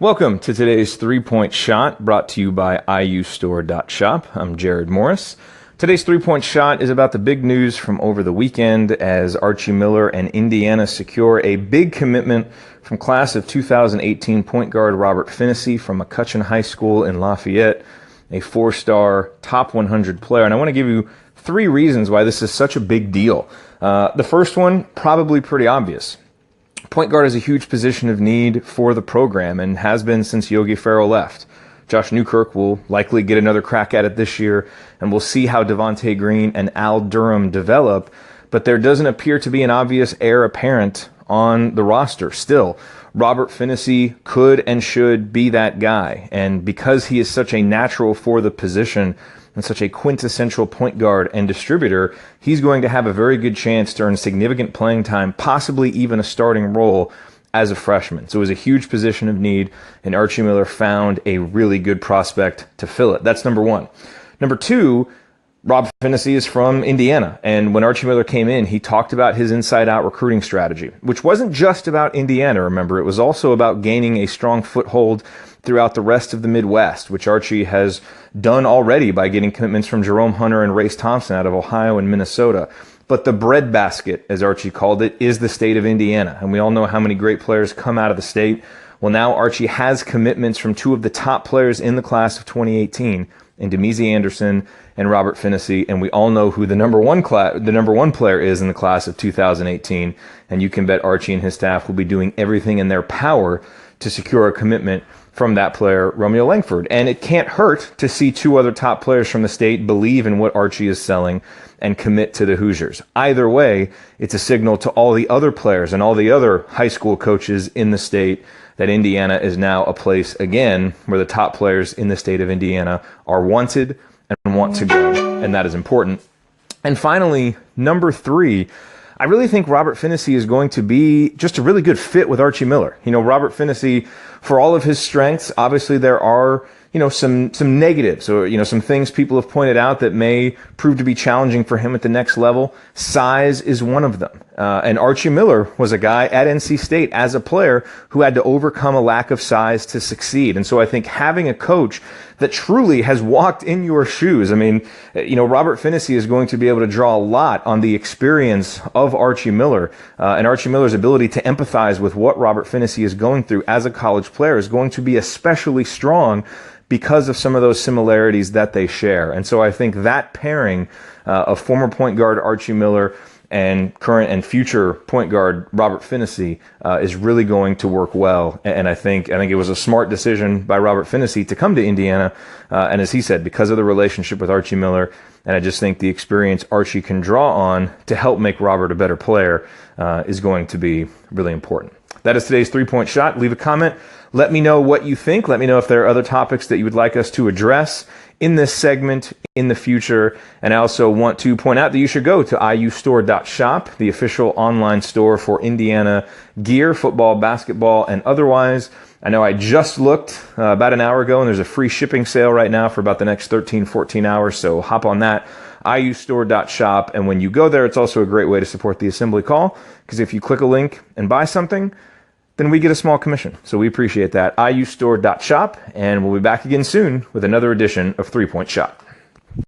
Welcome to today's three-point shot brought to you by iustore.shop. I'm Jared Morris. Today's three-point shot is about the big news from over the weekend as Archie Miller and Indiana secure a big commitment from class of 2018 point guard Rob Phinisee from McCutcheon High School in Lafayette, a four-star top 100 player. And I want to give you three reasons why this is such a big deal. The first one, probably pretty obvious. Point guard is a huge position of need for the program and has been since Yogi Ferrell left. Josh Newkirk will likely get another crack at it this year, and we'll see how Devontae Green and Al Durham develop, but there doesn't appear to be an obvious heir apparent on the roster still. Robert Phinisee could and should be that guy, and because he is such a natural for the position and such a quintessential point guard and distributor, he's going to have a very good chance to earn significant playing time, possibly even a starting role as a freshman. So it was a huge position of need, and Archie Miller found a really good prospect to fill it. That's number one. Number two, Rob Phinisee is from Indiana, and when Archie Miller came in, he talked about his inside-out recruiting strategy, which wasn't just about Indiana, remember. It was also about gaining a strong foothold throughout the rest of the Midwest, which Archie has done already by getting commitments from Jerome Hunter and Race Thompson out of Ohio and Minnesota. But the breadbasket, as Archie called it, is the state of Indiana, and we all know how many great players come out of the state. Well, now Archie has commitments from two of the top players in the class of 2018, in Demezi Anderson and Robert Phinisee, and we all know who the number one player is in the class of 2018, and you can bet Archie and his staff will be doing everything in their power to secure a commitment from that player, Romeo Langford. And it can't hurt to see two other top players from the state believe in what Archie is selling and commit to the Hoosiers. Either way, it's a signal to all the other players and all the other high school coaches in the state that Indiana is now a place, again, where the top players in the state of Indiana are wanted and want to go, and that is important. And finally, number three, I really think Robert Phinisee is going to be just a really good fit with Archie Miller. You know, Robert Phinisee, for all of his strengths, obviously there are, some negatives or, some things people have pointed out that may prove to be challenging for him at the next level. Size is one of them. And Archie Miller was a guy at NC State as a player who had to overcome a lack of size to succeed. And so I think having a coach that truly has walked in your shoes, Robert Phinisee is going to be able to draw a lot on the experience of Archie Miller. And Archie Miller's ability to empathize with what Robert Phinisee is going through as a college player is going to be especially strong because of some of those similarities that they share. And so I think that pairing of former point guard Archie Miller and current and future point guard Robert Phinisee is really going to work well. And I think it was a smart decision by Robert Phinisee to come to Indiana. And as he said, because of the relationship with Archie Miller, and I just think the experience Archie can draw on to help make Robert a better player is going to be really important. That is today's three-point shot. Leave a comment. Let me know what you think. Let me know if there are other topics that you would like us to address in this segment in the future. And I also want to point out that you should go to iustore.shop, the official online store for Indiana gear, football, basketball, and otherwise. I know I just looked about an hour ago, and there's a free shipping sale right now for about the next 13, 14 hours, so hop on that, iustore.shop. And when you go there, it's also a great way to support the assembly call, because if you click a link and buy something, then we get a small commission. So we appreciate that. iustore.shop, and we'll be back again soon with another edition of Three Point Shot.